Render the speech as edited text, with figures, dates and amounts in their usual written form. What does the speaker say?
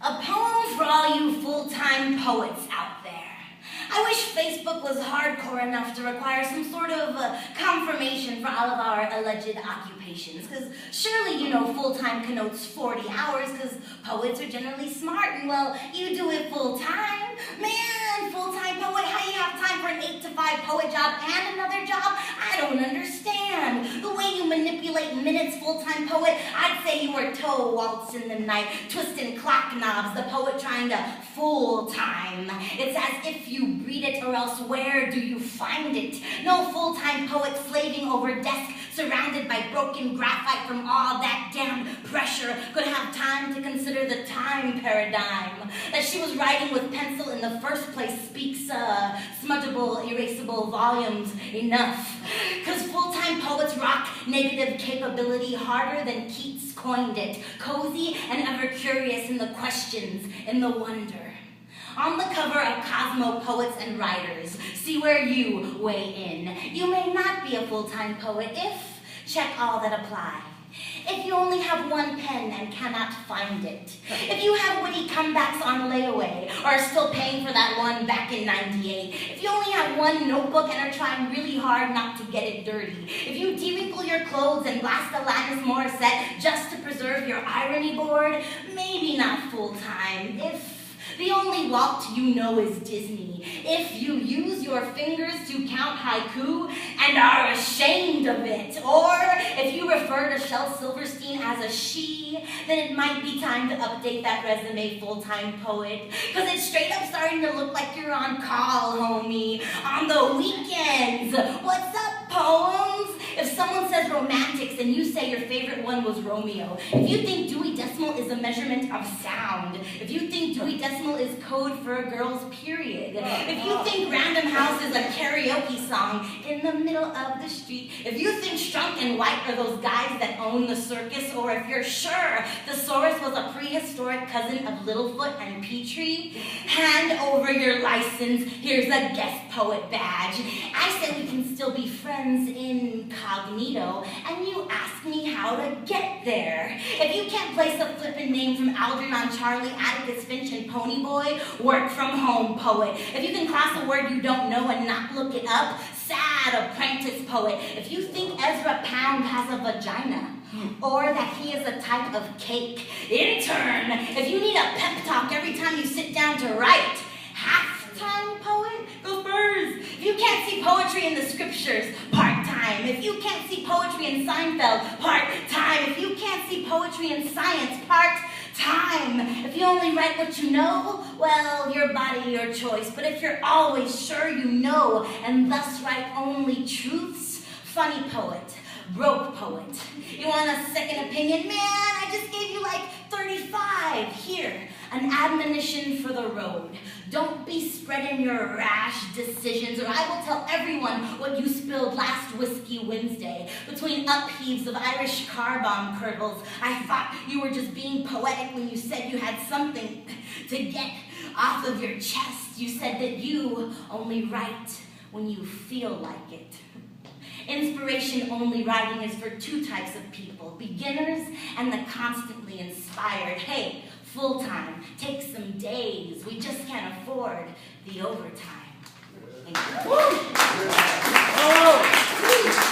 A poem for all you full-time poets out there. I wish Facebook was hardcore enough to require some sort of confirmation for all of our alleged occupations, because surely you know full-time connotes 40 hours, because poets are generally smart, and well, you do it full-time. Man, full-time poet, how you have time for an 8 to 5 poet job and another job? I don't understand. The way you manipulate minutes, full-time poet, I'd say you were toe waltz in the night, twisting clock knobs, the poet trying to full-time. It's as if you breed it, or else where do you find it? No full-time poet slaving over desk, surrounded by broken graphite from all that damned pressure, could have time to consider the time paradigm. That she was writing with pencil in the first place speaks smudgeable, erasable volumes enough. Because full-time poets rock negative capability harder than Keats coined it, cozy and ever curious in the questions, in the wonder. On the cover of Cosmo Poets and Writers, see where you weigh in. You may not be a full-time poet if, check all that apply. If you only have one pen and cannot find it. If you have witty comebacks on layaway, or are still paying for that one back in '98. If you only have one notebook and are trying really hard not to get it dirty. If you de-wrinkle your clothes and blast Alanis Morissette just to preserve your irony board, maybe not full-time. If the only Walt you know is Disney. If you use your fingers to count haiku and are ashamed of it, or if you refer to Shel Silverstein as a she, then it might be time to update that resume, full-time poet, because it's straight up starting to look like you're on call, homie, on the weekends. What's up, poems? If someone says romantics and you say your favorite one was Romeo, if you think Dewey Decimal is a measurement of sound, if you think Dewey Decimal is code for a girl's period, if you think Random House is a karaoke song in the middle of the street, if you think Strunk and White are those guys that own the circus, or if you're sure Thesaurus was a prehistoric cousin of Littlefoot and Petrie, hand over your license, here's a guest poet badge. I said we can still be friends incognito, and you ask me how to get there. If you can't place a flippin' name from Algernon Charlie, Atticus Finch, and Ponyboy, work from home poet. If you can cross a word you don't know and not look it up, sad apprentice poet. If you think Ezra Pound has a vagina, or that he is a type of cake, intern. If you need a pep talk every time you sit down to write, half-time poet, go Spurs. If you can't see poetry in the scriptures, part-time. If you can't see poetry in Seinfeld, part-time. If you can't see poetry in science, part-time. If you only write what you know, well, your body, your choice. But if you're always sure you know, and thus write only truths, funny poet, broke poet. You want a second opinion? Man, I just gave you like 35. Here, an admonition for the road. Don't be spreading your rash decisions, or I will tell everyone what you spilled last Whiskey Wednesday. Between upheaves of Irish car bomb kernels, I thought you were just being poetic when you said you had something to get off of your chest. You said that you only write when you feel like it. Inspiration-only writing is for two types of people, beginners and the constantly inspired. Hey, full-time, take some days. We just can't afford the overtime. Thank you.